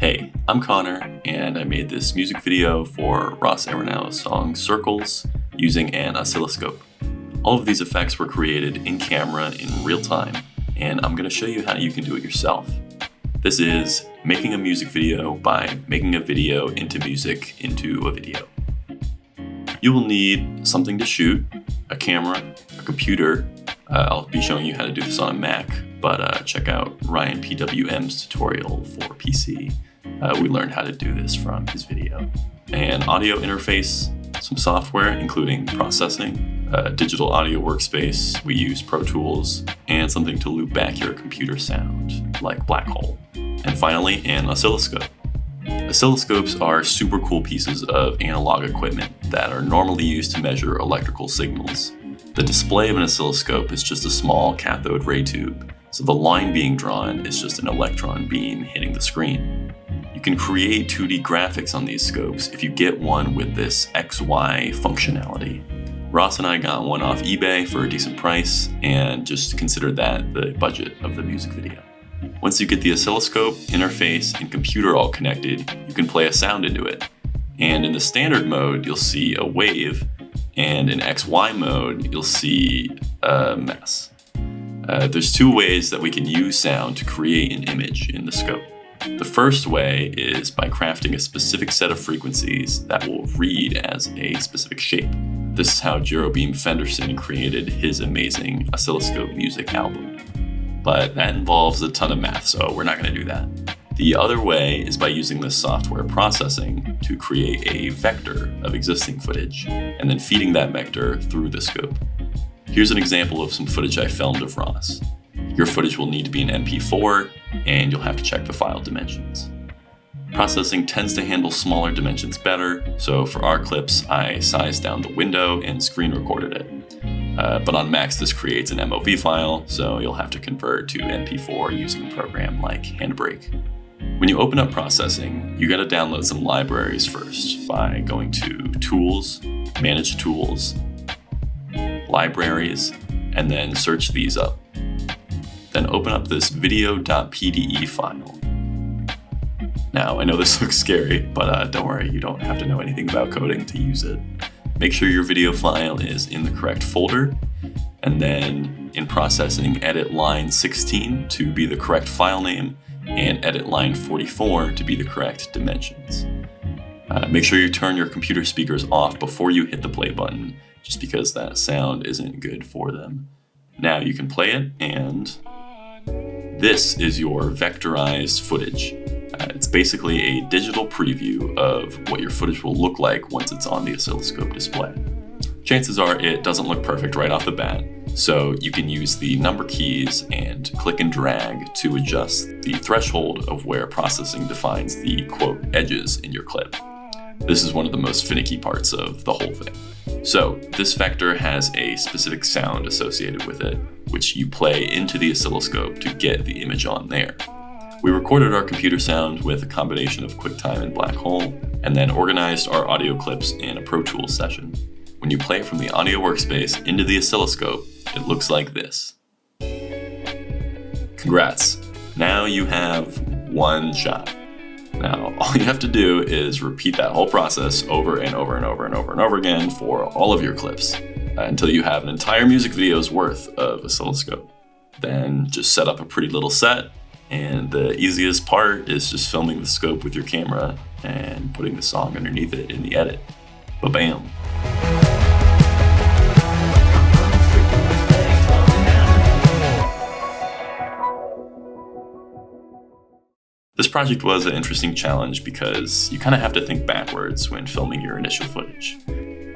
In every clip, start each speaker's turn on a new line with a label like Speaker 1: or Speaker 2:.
Speaker 1: Hey, I'm Connor, and I made this music video for Ross Aronow's song Circles using an oscilloscope. All of these effects were created in camera in real time, and I'm going to show you how you can do it yourself. This is making a music video by making a video into music into a video. You will need something to shoot, a camera, a computer. I'll be showing you how to do this on a Mac, but check out Ryan PWM's tutorial for PC. We learned how to do this from his video. An audio interface, some software including processing, a digital audio workspace, we use Pro Tools, and something to loop back your computer sound, like Black Hole. And finally, an oscilloscope. Oscilloscopes are super cool pieces of analog equipment that are normally used to measure electrical signals. The display of an oscilloscope is just a small cathode ray tube, so the line being drawn is just an electron beam hitting the screen. You can create 2D graphics on these scopes if you get one with this XY functionality. Ross and I got one off eBay for a decent price, and just consider that the budget of the music video. Once you get the oscilloscope, interface, and computer all connected, you can play a sound into it. And in the standard mode, you'll see a wave, and in XY mode, you'll see a mess. There's two ways that we can use sound to create an image in the scope. The first way is by crafting a specific set of frequencies that will read as a specific shape. This is how Jerobeam Fenderson created his amazing oscilloscope music album. But that involves a ton of math, so we're not going to do that. The other way is by using this software processing to create a vector of existing footage, and then feeding that vector through the scope. Here's an example of some footage I filmed of Ross. Your footage will need to be an MP4, and you'll have to check the file dimensions. Processing tends to handle smaller dimensions better, so for our clips, I sized down the window and screen recorded it. But on Macs, this creates an MOV file, so you'll have to convert to MP4 using a program like Handbrake. When you open up processing, you gotta download some libraries first by going to Tools, Manage Tools, Libraries, and then search these up. Then open up this video.pde file. Now, I know this looks scary, but don't worry, you don't have to know anything about coding to use it. Make sure your video file is in the correct folder, and then in processing, edit line 16 to be the correct file name, and edit line 44 to be the correct dimensions. Make sure you turn your computer speakers off before you hit the play button, just because that sound isn't good for them. Now you can play it, and this is your vectorized footage. It's basically a digital preview of what your footage will look like once it's on the oscilloscope display. Chances are it doesn't look perfect right off the bat, so you can use the number keys and click and drag to adjust the threshold of where processing defines the, quote, edges in your clip. This is one of the most finicky parts of the whole thing. So this vector has a specific sound associated with it, which you play into the oscilloscope to get the image on there. We recorded our computer sound with a combination of QuickTime and Black Hole, and then organized our audio clips in a Pro Tools session. When you play from the audio workspace into the oscilloscope, it looks like this. Congrats! Now you have one shot. Now, all you have to do is repeat that whole process over and over and over and over and over again for all of your clips until you have an entire music video's worth of oscilloscope. Then just set up a pretty little set, and the easiest part is just filming the scope with your camera and putting the song underneath it in the edit. Ba-bam! This project was an interesting challenge because you kind of have to think backwards when filming your initial footage.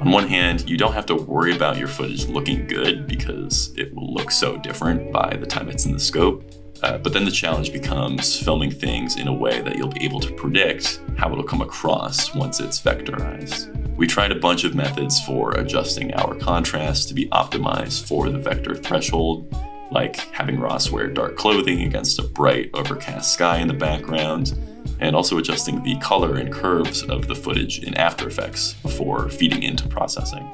Speaker 1: On one hand, you don't have to worry about your footage looking good because it will look so different by the time it's in the scope. But then the challenge becomes filming things in a way that you'll be able to predict how it'll come across once it's vectorized. We tried a bunch of methods for adjusting our contrast to be optimized for the vector threshold, like having Ross wear dark clothing against a bright, overcast sky in the background, and also adjusting the color and curves of the footage in After Effects before feeding into processing.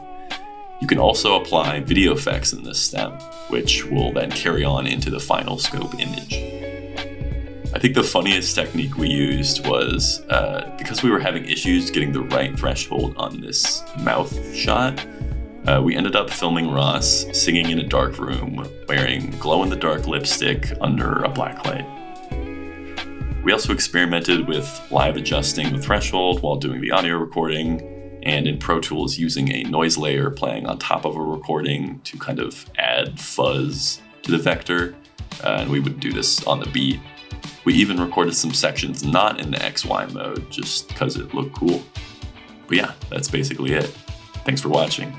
Speaker 1: You can also apply video effects in this step, which will then carry on into the final scope image. I think the funniest technique we used was because we were having issues getting the right threshold on this mouth shot. We ended up filming Ross singing in a dark room, wearing glow-in-the-dark lipstick under a black light. We also experimented with live adjusting the threshold while doing the audio recording, and in Pro Tools using a noise layer playing on top of a recording to kind of add fuzz to the vector, and we would do this on the beat. We even recorded some sections not in the XY mode, just because it looked cool. But yeah, that's basically it. Thanks for watching.